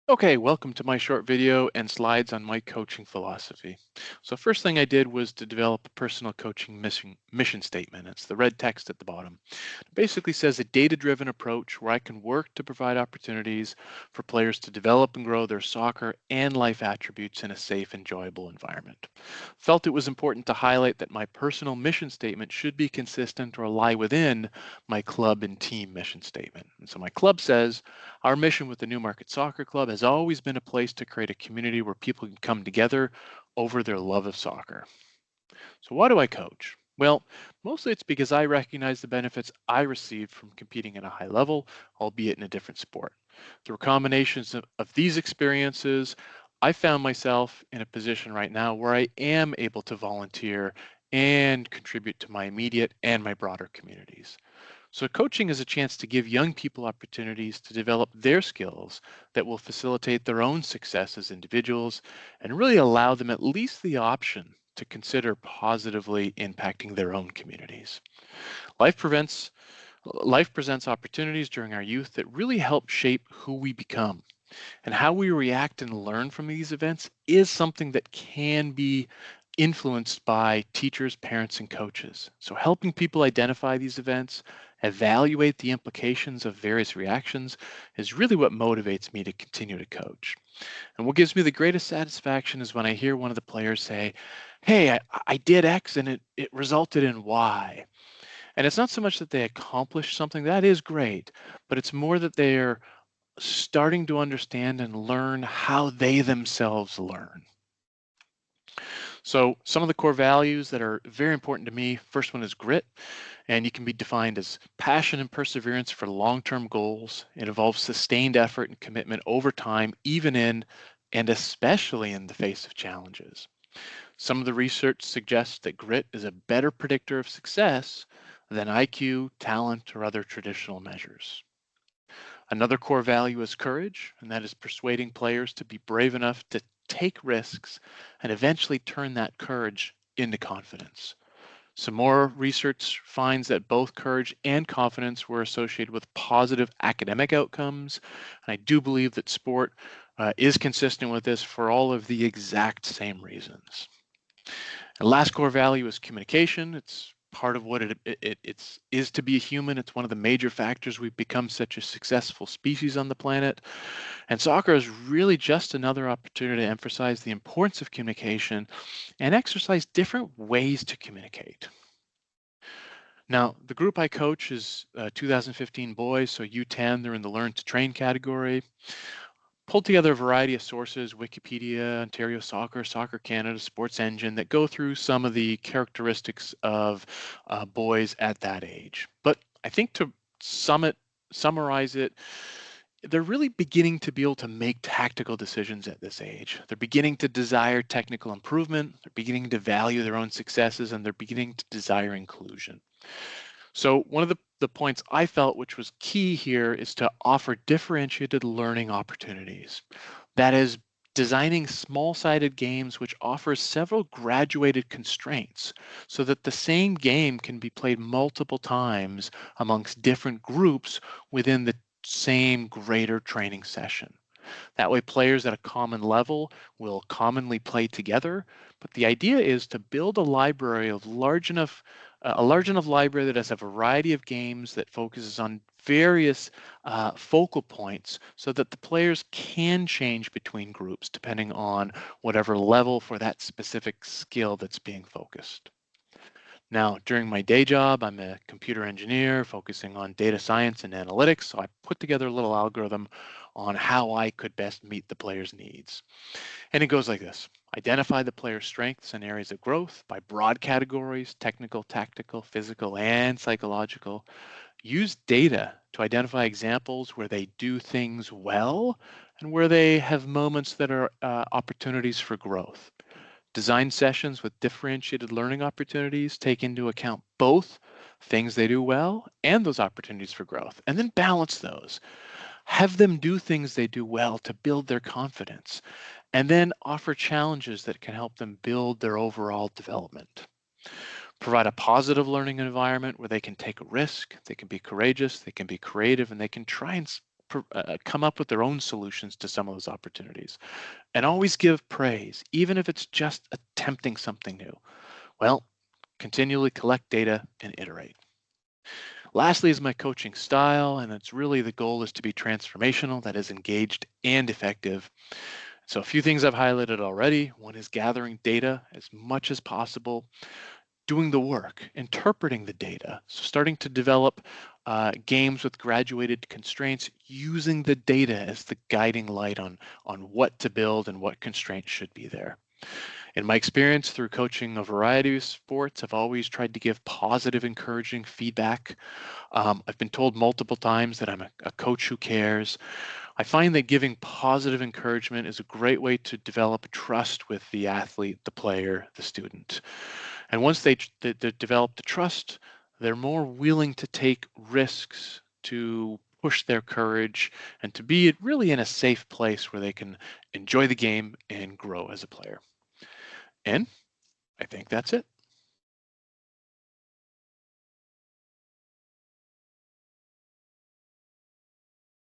Okay, welcome to my short video and slides on my coaching philosophy. So first thing I did was to develop a personal coaching mission statement. It's the red text at the bottom. It basically says a data-driven approach where I can work to provide opportunities for players to develop and grow their soccer and life attributes in a safe, enjoyable environment. Felt it was important to highlight that my personal mission statement should be consistent or lie within my club and team mission statement. And so my club says, our mission with the Newmarket Soccer Club has always been a place to create a community where people can come together over their love of soccer. So, why do I coach? Well, mostly it's because I recognize the benefits I received from competing at a high level, albeit in a different sport. Through combinations of these experiences, I found myself in a position right now where I am able to volunteer and contribute to my immediate and my broader communities. So, coaching is a chance to give young people opportunities to develop their skills that will facilitate their own success as individuals and really allow them at least the option to consider positively impacting their own communities. Life prevents Life presents opportunities during our youth that really help shape who we become. And how we react and learn from these events is something that can be influenced by teachers, parents, and coaches. So, helping people identify these events, evaluate the implications of various reactions, is really what motivates me to continue to coach. And what gives me the greatest satisfaction is when I hear one of the players say, "Hey, I did X and it resulted in Y." And it's not so much that they accomplished something, that is great, but it's more that they're starting to understand and learn how they themselves learn. So, some of the core values that are very important to me, first one is grit, and you can be defined as passion and perseverance for long term goals. It involves sustained effort and commitment over time, even in and especially in the face of challenges. Some of the research suggests that grit is a better predictor of success than IQ, talent, or other traditional measures. Another core value is courage, and that is persuading players to be brave enough to take risks and eventually turn that courage into confidence. Some more research finds that both courage and confidence were associated with positive academic outcomes. And I do believe that sport is consistent with this for all of the exact same reasons. And last core value is communication. It's part of what it's is to be a human. It's one of the major factors we've become such a successful species on the planet. And soccer is really just another opportunity to emphasize the importance of communication and exercise different ways to communicate. Now, the group I coach is 2015 boys, so U10, they're in the Learn to Train category. Pulled together a variety of sources, Wikipedia, Ontario Soccer, Soccer Canada, Sports Engine, that go through some of the characteristics of boys at that age. But I think to summarize it, they're really beginning to be able to make tactical decisions at this age. They're beginning to desire technical improvement, they're beginning to value their own successes, and they're beginning to desire inclusion. So one of the points I felt which was key here is to offer differentiated learning opportunities. That is, designing small-sided games which offers several graduated constraints so that the same game can be played multiple times amongst different groups within the same greater training session. That way, players at a common level will commonly play together. But the idea is to build a library of a large enough library that has a variety of games that focuses on various focal points so that the players can change between groups depending on whatever level for that specific skill that's being focused. Now, during my day job, I'm a computer engineer focusing on data science and analytics. So I put together a little algorithm on how I could best meet the player's needs. And it goes like this: identify the player's strengths and areas of growth by broad categories: technical, tactical, physical, and psychological. Use data to identify examples where they do things well and where they have moments that are opportunities for growth. Design sessions with differentiated learning opportunities take into account both things they do well and those opportunities for growth, and then balance those. Have them do things they do well to build their confidence, and then offer challenges that can help them build their overall development. Provide a positive learning environment where they can take a risk, they can be courageous, they can be creative, and they can try and come up with their own solutions to some of those opportunities. And always give praise, even if it's just attempting something new. Well, continually collect data and iterate. Lastly is my coaching style, and it's really the goal is to be transformational, that is engaged and effective. So a few things I've highlighted already. One is gathering data as much as possible, doing the work, interpreting the data. So starting to develop games with graduated constraints, using the data as the guiding light on what to build and what constraints should be there. In my experience through coaching a variety of sports, I've always tried to give positive, encouraging feedback. I've been told multiple times that I'm a coach who cares. I find that giving positive encouragement is a great way to develop trust with the athlete, the player, the student. And once they develop the trust, they're more willing to take risks, to push their courage, and to be really in a safe place where they can enjoy the game and grow as a player. And I think that's it.